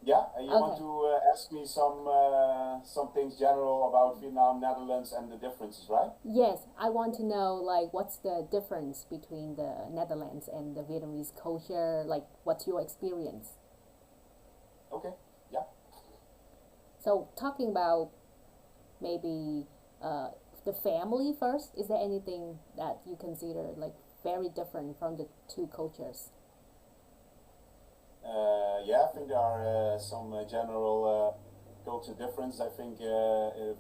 Yeah, you want Okay. to ask me some things general about Vietnam, Netherlands, and the differences, right? Yes, I want to know like what's the difference between the Netherlands and the Vietnamese culture? Like, what's your experience? Okay. Yeah. So, talking about maybe uh, the family first, is there anything that you consider like very different from the two cultures? Yeah, I think there are some general culture difference. I think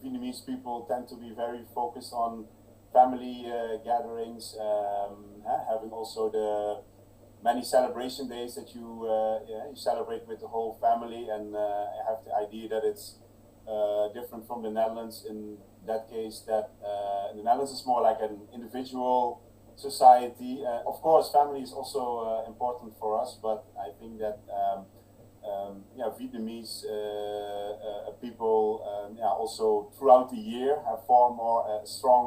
Vietnamese people tend to be very focused on family gatherings, having also the many celebration days that you celebrate with the whole family, and I have the idea that it's different from the Netherlands in that case. That in the Netherlands it's more like an individual society. Of course, family is also important for us, but I think that yeah, Vietnamese people yeah, also throughout the year have far more strong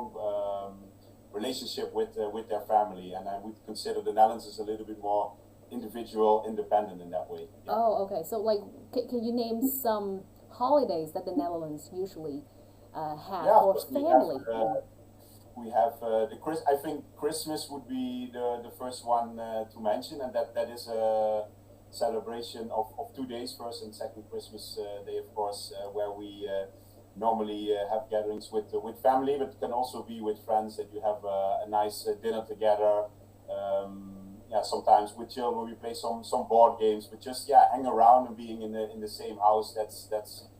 relationship with their family, and I would consider the Netherlands as a little bit more individual, independent in that way. Yeah. Oh, okay. So, like, can you name some holidays that the Netherlands usually have Yeah, of for course family? we have the Chris. I think Christmas would be the first one to mention, and that is a celebration of 2 days, first and second Christmas day, of course, where we normally have gatherings with family, but it can also be with friends that you have a nice dinner together. Yeah, sometimes with children we play some board games, but just yeah, hang around and being in the same house. That's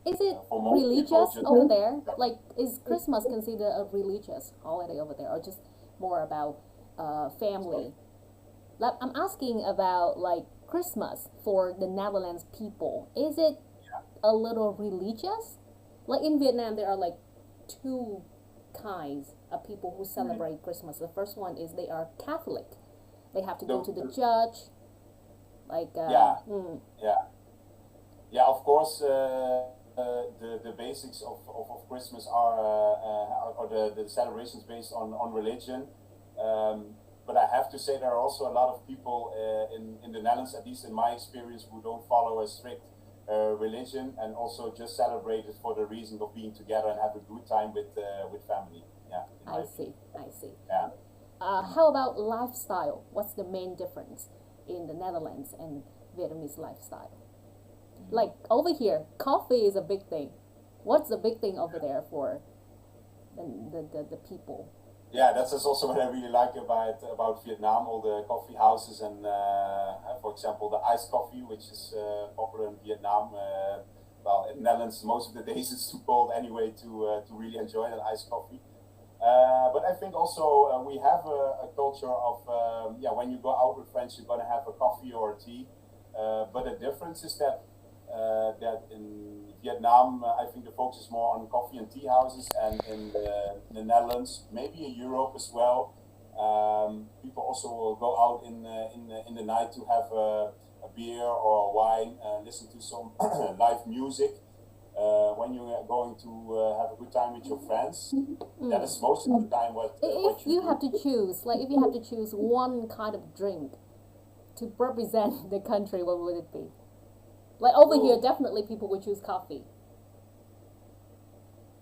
Is it for most people religious just over there? yeah. Like, is Christmas considered a religious holiday over there, or just more about Sorry. family? Like, I'm asking about like Christmas for the Netherlands people. Is it a little religious? Like in Vietnam, there are like two kinds of people who Mhm. celebrate Christmas. The first one is they are Catholic. They have to go to the The church. Like, yeah, yeah, yeah. Of course, the basics of Christmas are the celebrations based on religion. But I have to say there are also a lot of people in the Netherlands, at least in my experience, who don't follow a strict religion and also just celebrate it for the reason of being together and have a good time with family. Yeah, in my I see, opinion. I see. Yeah. How about lifestyle? What's the main difference in the Netherlands and Vietnamese lifestyle? Mhm. Like over here, coffee is a big thing. What's the big thing over there for the people? Yeah, that's also what I really like about Vietnam. All the coffee houses and, for example, the iced coffee, which is popular in Vietnam. Well, in Netherlands, most of the days it's too cold anyway to really enjoy an iced coffee. But I think also we have a culture of yeah, when you go out with friends, you're gonna have a coffee or a tea. But the difference is that in Vietnam, I think the focus is more on coffee and tea houses, and in the Netherlands, maybe in Europe as well. People also will go out in the night to have a beer or a wine, listen to some live music. When you're going to have a good time with your friends, that is most of the time If what you you do. have to choose, like if you have to choose one kind of drink to represent the country, what would it be? Like over here, Oh, definitely people would choose coffee.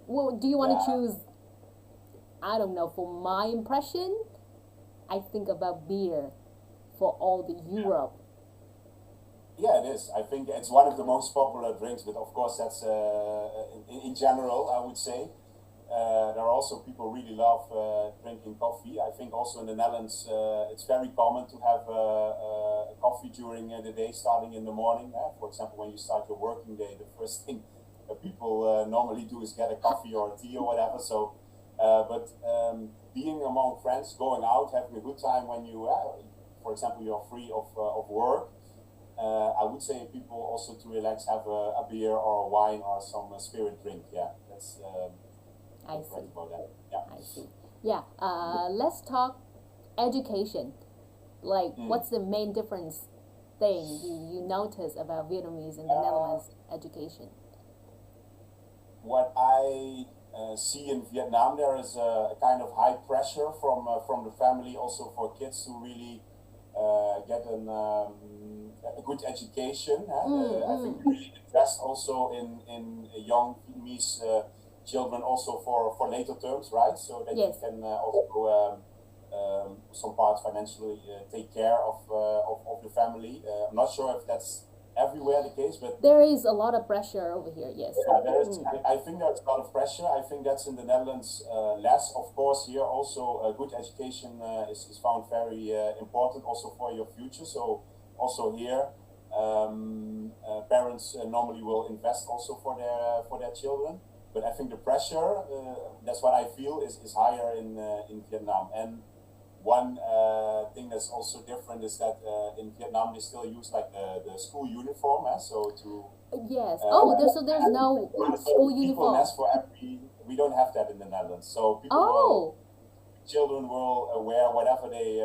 Well, do you want to yeah, choose? I don't know. For my impression, I think about beer for all the yeah. Europe. Yeah, it is. I think it's one of the most popular drinks, but of course, that's in general, I would say. There are also people really love drinking coffee. I think also in the Netherlands, it's very common to have coffee during the day, starting in the morning. For example, when you start your working day, the first thing that people normally do is get a coffee or a tea or whatever. So, but being among friends, going out, having a good time when you, for example, you're free of work. I would say people also to relax have a beer or a wine or some spirit drink. Yeah, I you're see. correct about that. Yeah. I see. Yeah. Let's talk education. Like, Mm. what's the main difference thing you notice about Vietnamese and the Uh, Netherlands education? what I see in Vietnam, there is a kind of high pressure from the family, also for kids to really get an a good education. I Mm. think we invest also in young Vietnamese children also for later terms, right? So that you Yes. can also some part financially take care of your family. I'm not sure if that's everywhere the case, but There is a lot of pressure over here. Yes. yeah, there is. Mm. I think there's a lot of pressure. I think that's in the Netherlands less. Of course, here also a good education is found very important also for your future. So also here, parents normally will invest also for their children. But I think the pressure, that's what I feel, is higher in Vietnam. And one thing that's also different is that in Vietnam they still use like the school uniform. So to Yes. Oh, there's no school people uniform. nest for every. We don't have that in the Netherlands. So Oh. children will wear whatever they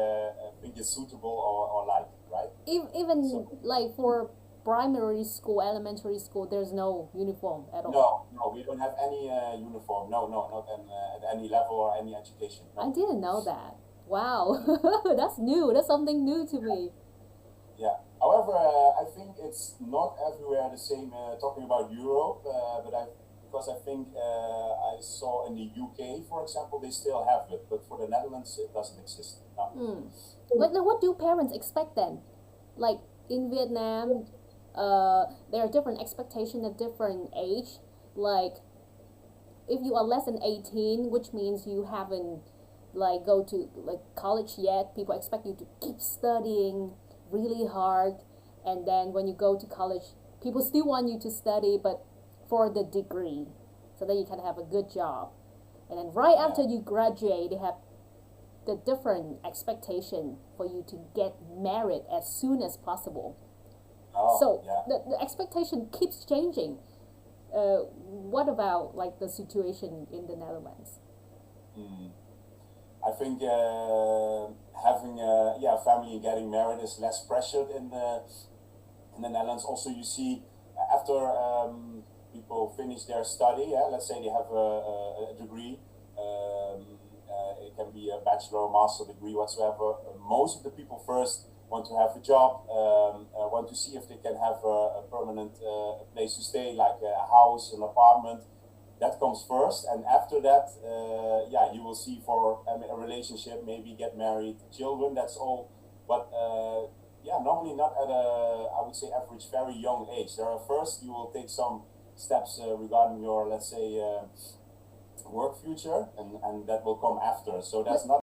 think is suitable or like, right? Even So like for primary school, elementary school, there's no uniform at all. no, we don't have any uniform. No, not at any level or any education. I No. didn't know that. Wow. That's new. That's something new to me. Yeah. However, I think it's not everywhere the same. Talking about Europe, because I think I saw in the UK, for example, they still have it, but for the Netherlands, it doesn't exist. No. Mm. But then what do parents expect then? Like in Vietnam, there are different expectations at different age. Like if you are less than 18, which means you haven't like go to like college yet, people expect you to keep studying really hard, and then when you go to college, people still want you to study but for the degree so that you can have a good job. And then right after Yeah. you graduate, they have the different expectation for you to get married as soon as possible. Oh, So yeah. the expectation keeps changing. What about like the situation in the Netherlands? Mm. I think having a family and getting married is less pressured in the Netherlands. Also, you see after people finish their study, let's say they have a degree, it can be a bachelor or master degree whatsoever. Most of the people first want to have a job, want to see if they can have a permanent place to stay, like a house, an apartment. That comes first, and after that, you will see for a relationship, maybe get married, children. That's all. But normally not at a, I would say, average, very young age. There are first you will take some steps regarding your, let's say, work future, and that will come after. So that's But not